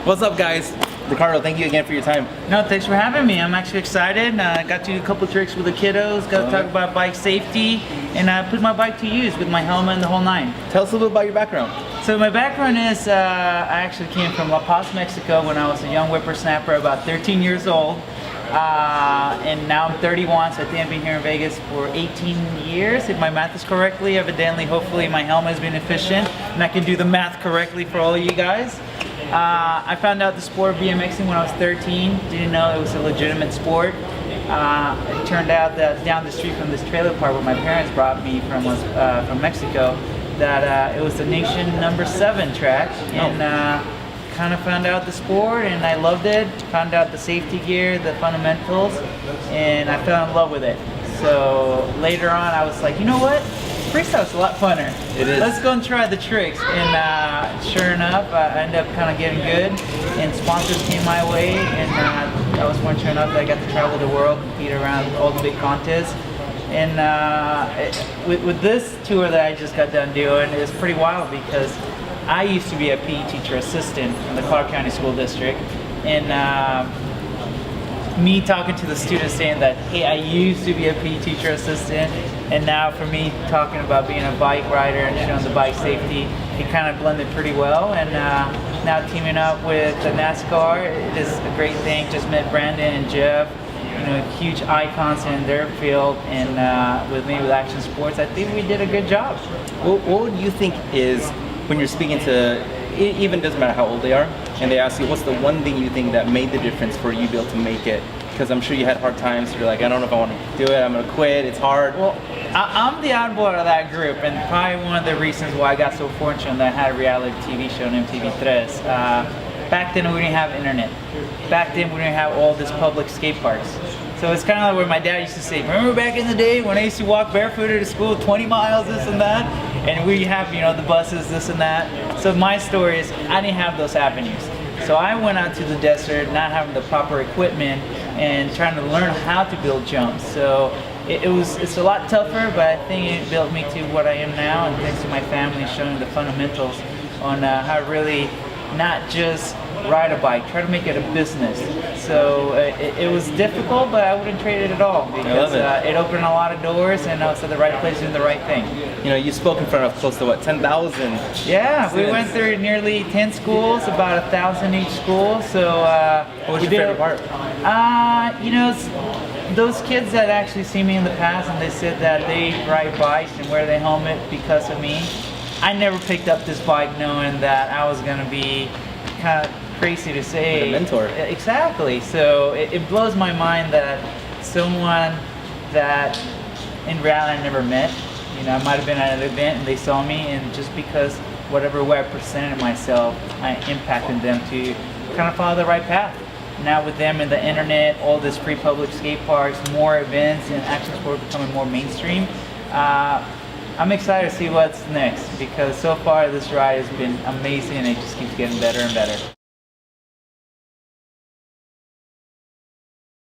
What's up, guys? Ricardo, thank you again for your time. No, thanks for having me. I'm actually excited. I got to do a couple tricks with the kiddos, got to talk about bike safety, and put my bike to use with my helmet and the whole nine. Tell us a little bit about your background. So my background is, I actually came from La Paz, Mexico when I was a young whippersnapper, about 13 years old. And now I'm 31, so I think I've been here in Vegas for 18 years, if my math is correctly. Evidently, hopefully my helmet has been efficient, and I can do the math correctly for all of you guys. I found out the sport of BMXing when I was 13. Didn't know it was a legitimate sport. It turned out that down the street from this trailer park where my parents brought me from was from Mexico, that it was the nation number 7 track, and kind of found out the sport, and I loved it. Found out the safety gear, the fundamentals, and I fell in love with it. So later on, I was like, you know what? Freestyle's a lot funner. It is. Let's go and try the tricks. And sure enough, I ended up kind of getting good, and sponsors came my way, and I was fortunate enough that I got to travel the world, compete around all the big contests. And with this tour that I just got done doing, it was pretty wild because I used to be a PE teacher assistant in the Clark County School District, and me talking to the students saying that, hey, I used to be a PE teacher assistant, and now for me talking about being a bike rider and showing the bike safety, it kind of blended pretty well. And now teaming up with the NASCAR, it is a great thing. Just met Brandon and Jeff, you know, huge icons in their field, and with me with Action Sports, I think we did a good job. What would you think is, when you're speaking to, it even doesn't matter how old they are, and they ask you, what's the one thing you think that made the difference for you to be able to make it? Because I'm sure you had hard times, so you're like, I don't know if I want to do it, I'm going to quit, it's hard. Well, I'm the oddball out of that group, and probably one of the reasons why I got so fortunate that I had a reality TV show on MTV3. Back then we didn't have internet. Back then we didn't have all these public skate parks. So it's kind of like where my dad used to say, remember back in the day when I used to walk barefooted to school 20 miles, this and that? And we have, you know, the buses, this and that. So my story is, I didn't have those avenues. So I went out to the desert, not having the proper equipment, and trying to learn how to build jumps. So it's a lot tougher, but I think it built me to what I am now, and thanks to my family showing the fundamentals on how to really not just ride a bike, try to make it a business. So it was difficult, but I wouldn't trade it at all, because it opened a lot of doors, and I was at the right place doing the right thing. You know, you spoke in front of close to what, 10,000? Yeah, students. We went through nearly 10 schools, about 1,000 each school. So what was your favorite part? You know, those kids that actually see me in the past and they said that they ride bikes and wear their helmet because of me. I never picked up this bike knowing that I was going to be kind of crazy to say. Like a mentor. Exactly. So it blows my mind that someone that in reality I never met, you know, I might have been at an event and they saw me, and just because whatever way I presented myself, I impacted them to kind of follow the right path. Now with them and the internet, all this free public skate parks, more events, and action sport becoming more mainstream, I'm excited to see what's next, because so far this ride has been amazing and it just keeps getting better and better.